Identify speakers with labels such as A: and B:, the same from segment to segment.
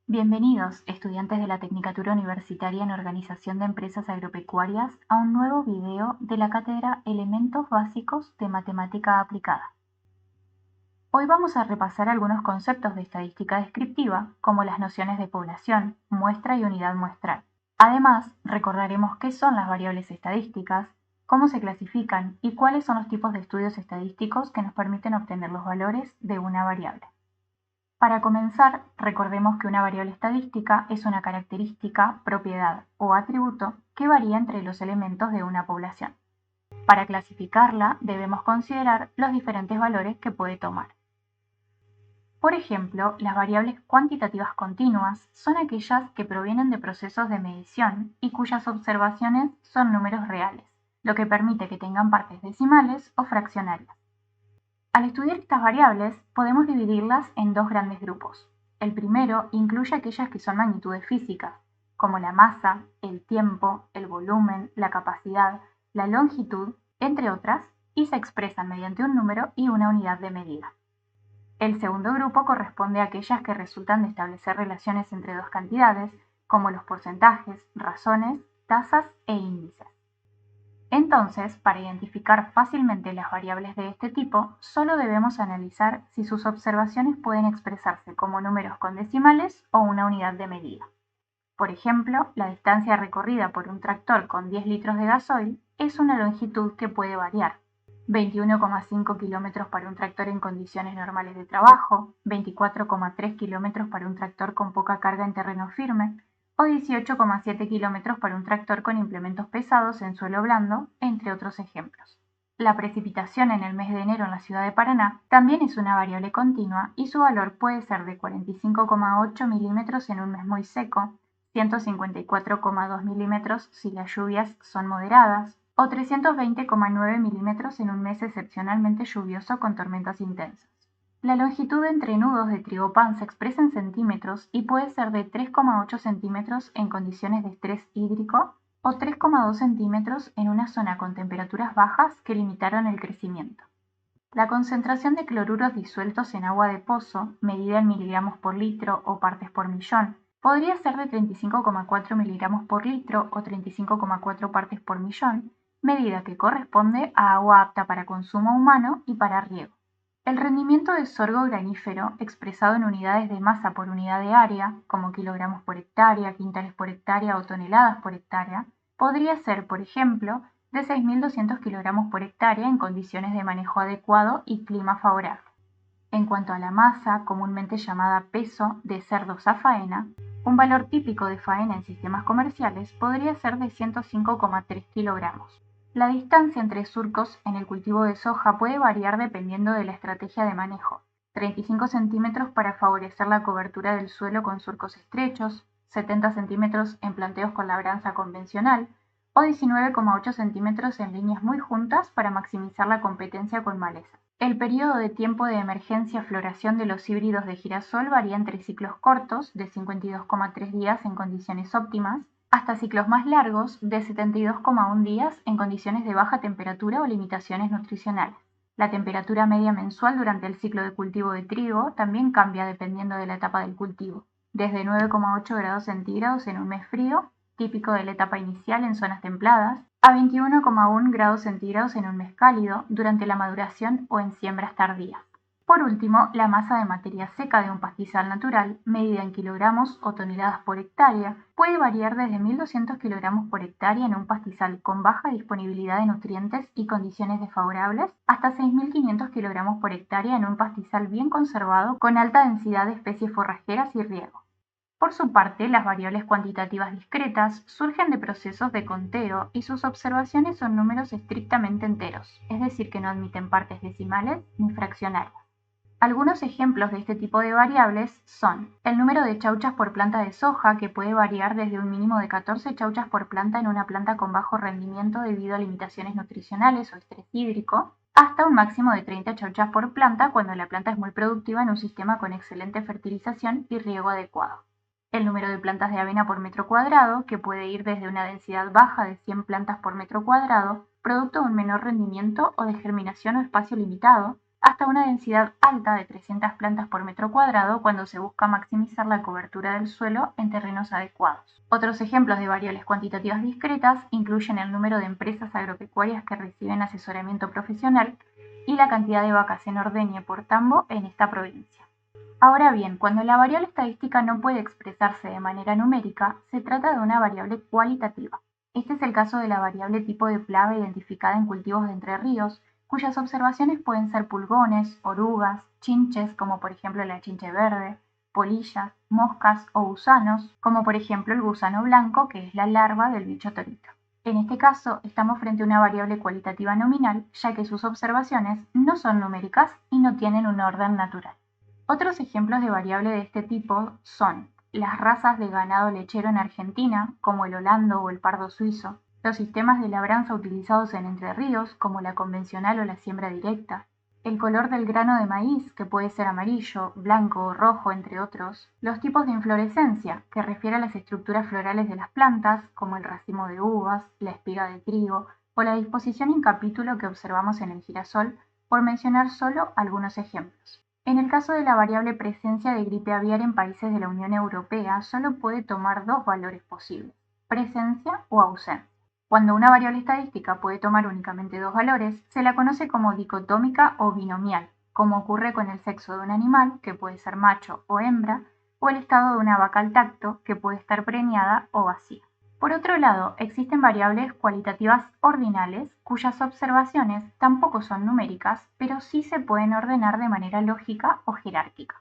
A: Bienvenidos, estudiantes de la Tecnicatura Universitaria en Organización de Empresas Agropecuarias, a un nuevo video de la cátedra Elementos Básicos de Matemática Aplicada. Hoy vamos a repasar algunos conceptos de estadística descriptiva, como las nociones de población, muestra y unidad muestral. Además, recordaremos qué son las variables estadísticas, cómo se clasifican y cuáles son los tipos de estudios estadísticos que nos permiten obtener los valores de una variable. Para comenzar, recordemos que una variable estadística es una característica, propiedad o atributo que varía entre los elementos de una población. Para clasificarla, debemos considerar los diferentes valores que puede tomar. Por ejemplo, las variables cuantitativas continuas son aquellas que provienen de procesos de medición y cuyas observaciones son números reales, lo que permite que tengan partes decimales o fraccionarias. Al estudiar estas variables, podemos dividirlas en dos grandes grupos. El primero incluye aquellas que son magnitudes físicas, como la masa, el tiempo, el volumen, la capacidad, la longitud, entre otras, y se expresan mediante un número y una unidad de medida. El segundo grupo corresponde a aquellas que resultan de establecer relaciones entre dos cantidades, como los porcentajes, razones, tasas e índices. Entonces, para identificar fácilmente las variables de este tipo, solo debemos analizar si sus observaciones pueden expresarse como números con decimales o una unidad de medida. Por ejemplo, la distancia recorrida por un tractor con 10 litros de gasoil es una longitud que puede variar. 21,5 kilómetros para un tractor en condiciones normales de trabajo, 24,3 kilómetros para un tractor con poca carga en terreno firme, o 18,7 kilómetros para un tractor con implementos pesados en suelo blando, entre otros ejemplos. La precipitación en el mes de enero en la ciudad de Paraná también es una variable continua y su valor puede ser de 45,8 milímetros en un mes muy seco, 154,2 milímetros si las lluvias son moderadas, o 320,9 milímetros en un mes excepcionalmente lluvioso con tormentas intensas. La longitud entre nudos de trigo pan se expresa en centímetros y puede ser de 3,8 centímetros en condiciones de estrés hídrico o 3,2 centímetros en una zona con temperaturas bajas que limitaron el crecimiento. La concentración de cloruros disueltos en agua de pozo, medida en miligramos por litro o partes por millón, podría ser de 35,4 miligramos por litro o 35,4 partes por millón, medida que corresponde a agua apta para consumo humano y para riego. El rendimiento de sorgo granífero, expresado en unidades de masa por unidad de área, como kilogramos por hectárea, quintales por hectárea o toneladas por hectárea, podría ser, por ejemplo, de 6.200 kilogramos por hectárea en condiciones de manejo adecuado y clima favorable. En cuanto a la masa, comúnmente llamada peso de cerdos a faena, un valor típico de faena en sistemas comerciales podría ser de 105,3 kilogramos. La distancia entre surcos en el cultivo de soja puede variar dependiendo de la estrategia de manejo. 35 centímetros para favorecer la cobertura del suelo con surcos estrechos, 70 centímetros en planteos con labranza convencional o 19,8 centímetros en líneas muy juntas para maximizar la competencia con maleza. El periodo de tiempo de emergencia floración de los híbridos de girasol varía entre ciclos cortos, de 52,3 días en condiciones óptimas, hasta ciclos más largos, de 72,1 días en condiciones de baja temperatura o limitaciones nutricionales. La temperatura media mensual durante el ciclo de cultivo de trigo también cambia dependiendo de la etapa del cultivo, desde 9,8 grados centígrados en un mes frío, típico de la etapa inicial en zonas templadas, a 21,1 grados centígrados en un mes cálido durante la maduración o en siembras tardías. Por último, la masa de materia seca de un pastizal natural, medida en kilogramos o toneladas por hectárea, puede variar desde 1.200 kilogramos por hectárea en un pastizal con baja disponibilidad de nutrientes y condiciones desfavorables, hasta 6.500 kilogramos por hectárea en un pastizal bien conservado con alta densidad de especies forrajeras y riego. Por su parte, las variables cuantitativas discretas surgen de procesos de conteo y sus observaciones son números estrictamente enteros, es decir, que no admiten partes decimales ni fraccionarias. Algunos ejemplos de este tipo de variables son el número de chauchas por planta de soja, que puede variar desde un mínimo de 14 chauchas por planta en una planta con bajo rendimiento debido a limitaciones nutricionales o estrés hídrico, hasta un máximo de 30 chauchas por planta cuando la planta es muy productiva en un sistema con excelente fertilización y riego adecuado. El número de plantas de avena por metro cuadrado, que puede ir desde una densidad baja de 100 plantas por metro cuadrado, producto de un menor rendimiento o de germinación o espacio limitado, hasta una densidad alta de 300 plantas por metro cuadrado cuando se busca maximizar la cobertura del suelo en terrenos adecuados. Otros ejemplos de variables cuantitativas discretas incluyen el número de empresas agropecuarias que reciben asesoramiento profesional y la cantidad de vacas en ordeñe por tambo en esta provincia. Ahora bien, cuando la variable estadística no puede expresarse de manera numérica, se trata de una variable cualitativa. Este es el caso de la variable tipo de plaga identificada en cultivos de Entre Ríos, cuyas observaciones pueden ser pulgones, orugas, chinches, como por ejemplo la chinche verde, polillas, moscas o gusanos, como por ejemplo el gusano blanco, que es la larva del bicho torito. En este caso, estamos frente a una variable cualitativa nominal, ya que sus observaciones no son numéricas y no tienen un orden natural. Otros ejemplos de variable de este tipo son las razas de ganado lechero en Argentina, como el holando o el pardo suizo, los sistemas de labranza utilizados en Entre Ríos, como la convencional o la siembra directa, el color del grano de maíz, que puede ser amarillo, blanco o rojo, entre otros, los tipos de inflorescencia, que refiere a las estructuras florales de las plantas, como el racimo de uvas, la espiga de trigo o la disposición en capítulo que observamos en el girasol, por mencionar solo algunos ejemplos. En el caso de la variable presencia de gripe aviar en países de la Unión Europea, solo puede tomar dos valores posibles, presencia o ausencia. Cuando una variable estadística puede tomar únicamente dos valores, se la conoce como dicotómica o binomial, como ocurre con el sexo de un animal, que puede ser macho o hembra, o el estado de una vaca al tacto, que puede estar preñada o vacía. Por otro lado, existen variables cualitativas ordinales, cuyas observaciones tampoco son numéricas, pero sí se pueden ordenar de manera lógica o jerárquica.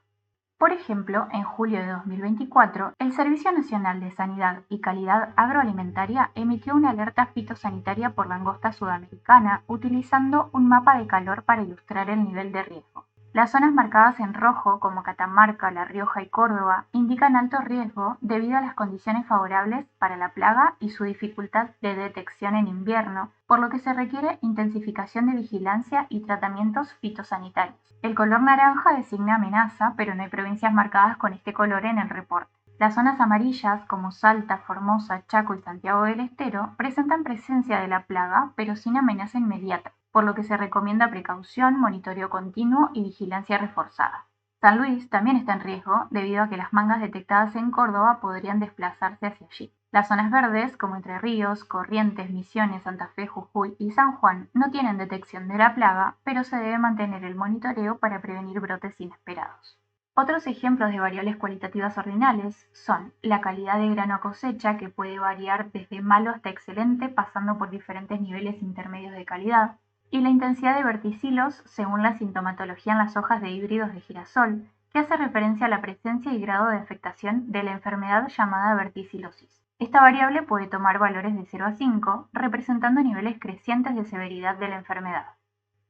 A: Por ejemplo, en julio de 2024, el Servicio Nacional de Sanidad y Calidad Agroalimentaria emitió una alerta fitosanitaria por langosta sudamericana utilizando un mapa de calor para ilustrar el nivel de riesgo. Las zonas marcadas en rojo, como Catamarca, La Rioja y Córdoba, indican alto riesgo debido a las condiciones favorables para la plaga y su dificultad de detección en invierno, por lo que se requiere intensificación de vigilancia y tratamientos fitosanitarios. El color naranja designa amenaza, pero no hay provincias marcadas con este color en el reporte. Las zonas amarillas, como Salta, Formosa, Chaco y Santiago del Estero, presentan presencia de la plaga, pero sin amenaza inmediata, por lo que se recomienda precaución, monitoreo continuo y vigilancia reforzada. San Luis también está en riesgo debido a que las mangas detectadas en Córdoba podrían desplazarse hacia allí. Las zonas verdes, como Entre Ríos, Corrientes, Misiones, Santa Fe, Jujuy y San Juan, no tienen detección de la plaga, pero se debe mantener el monitoreo para prevenir brotes inesperados. Otros ejemplos de variables cualitativas ordinales son la calidad de grano a cosecha, que puede variar desde malo hasta excelente, pasando por diferentes niveles intermedios de calidad, y la intensidad de verticilos según la sintomatología en las hojas de híbridos de girasol, que hace referencia a la presencia y grado de afectación de la enfermedad llamada verticilosis. Esta variable puede tomar valores de 0 a 5, representando niveles crecientes de severidad de la enfermedad.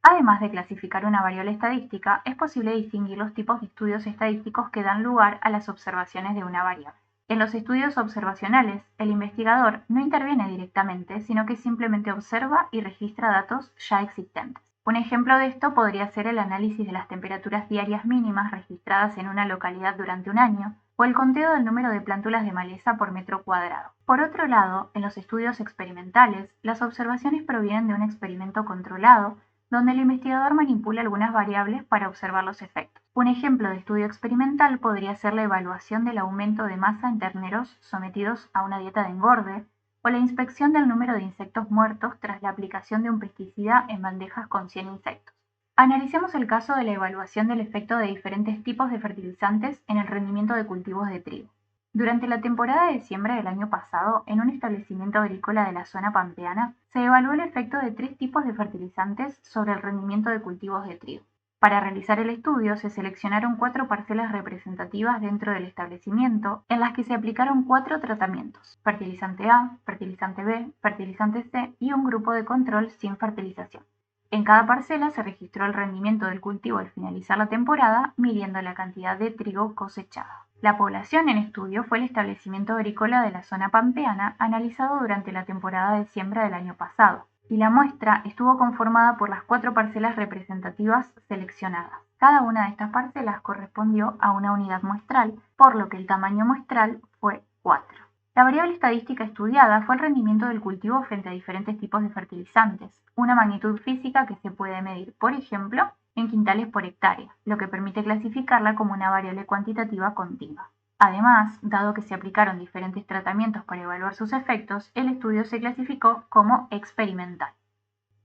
A: Además de clasificar una variable estadística, es posible distinguir los tipos de estudios estadísticos que dan lugar a las observaciones de una variable. En los estudios observacionales, el investigador no interviene directamente, sino que simplemente observa y registra datos ya existentes. Un ejemplo de esto podría ser el análisis de las temperaturas diarias mínimas registradas en una localidad durante un año, o el conteo del número de plántulas de maleza por metro cuadrado. Por otro lado, en los estudios experimentales, las observaciones provienen de un experimento controlado, donde el investigador manipula algunas variables para observar los efectos. Un ejemplo de estudio experimental podría ser la evaluación del aumento de masa en terneros sometidos a una dieta de engorde, o la inspección del número de insectos muertos tras la aplicación de un pesticida en bandejas con 100 insectos. Analicemos el caso de la evaluación del efecto de diferentes tipos de fertilizantes en el rendimiento de cultivos de trigo. Durante la temporada de siembra del año pasado, en un establecimiento agrícola de la zona pampeana, se evaluó el efecto de 3 tipos de fertilizantes sobre el rendimiento de cultivos de trigo. Para realizar el estudio se seleccionaron 4 parcelas representativas dentro del establecimiento en las que se aplicaron 4 tratamientos: fertilizante A, fertilizante B, fertilizante C y un grupo de control sin fertilización. En cada parcela se registró el rendimiento del cultivo al finalizar la temporada, midiendo la cantidad de trigo cosechada. La población en estudio fue el establecimiento agrícola de la zona pampeana analizado durante la temporada de siembra del año pasado, y la muestra estuvo conformada por las 4 parcelas representativas seleccionadas. Cada una de estas parcelas correspondió a una unidad muestral, por lo que el tamaño muestral fue 4. La variable estadística estudiada fue el rendimiento del cultivo frente a diferentes tipos de fertilizantes, una magnitud física que se puede medir, por ejemplo, en quintales por hectárea, lo que permite clasificarla como una variable cuantitativa continua. Además, dado que se aplicaron diferentes tratamientos para evaluar sus efectos, el estudio se clasificó como experimental.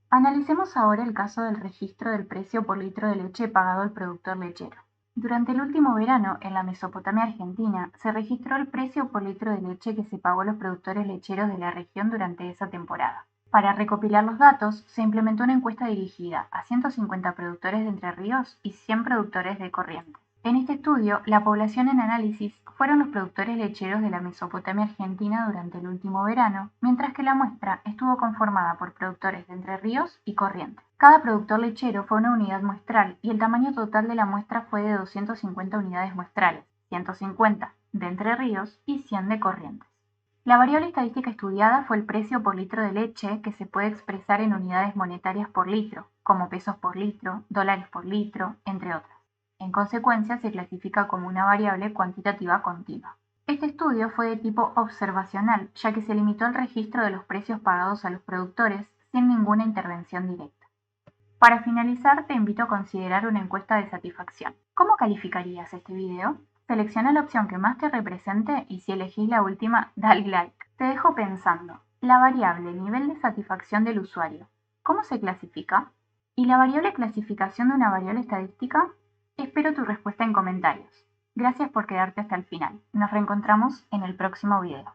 A: Analicemos ahora el caso del registro del precio por litro de leche pagado al productor lechero. Durante el último verano, en la Mesopotamia argentina, se registró el precio por litro de leche que se pagó a los productores lecheros de la región durante esa temporada. Para recopilar los datos, se implementó una encuesta dirigida a 150 productores de Entre Ríos y 100 productores de Corrientes. En este estudio, la población en análisis fueron los productores lecheros de la Mesopotamia argentina durante el último verano, mientras que la muestra estuvo conformada por productores de Entre Ríos y Corrientes. Cada productor lechero fue una unidad muestral y el tamaño total de la muestra fue de 250 unidades muestrales, 150 de Entre Ríos y 100 de Corrientes. La variable estadística estudiada fue el precio por litro de leche, que se puede expresar en unidades monetarias por litro, como pesos por litro, dólares por litro, entre otras. En consecuencia, se clasifica como una variable cuantitativa continua. Este estudio fue de tipo observacional, ya que se limitó al registro de los precios pagados a los productores sin ninguna intervención directa. Para finalizar, te invito a considerar una encuesta de satisfacción. ¿Cómo calificarías este video? Selecciona la opción que más te represente y si elegís la última, dale like. Te dejo pensando. La variable nivel de satisfacción del usuario, ¿cómo se clasifica? ¿Y la variable clasificación de una variable estadística? Espero tu respuesta en comentarios. Gracias por quedarte hasta el final. Nos reencontramos en el próximo video.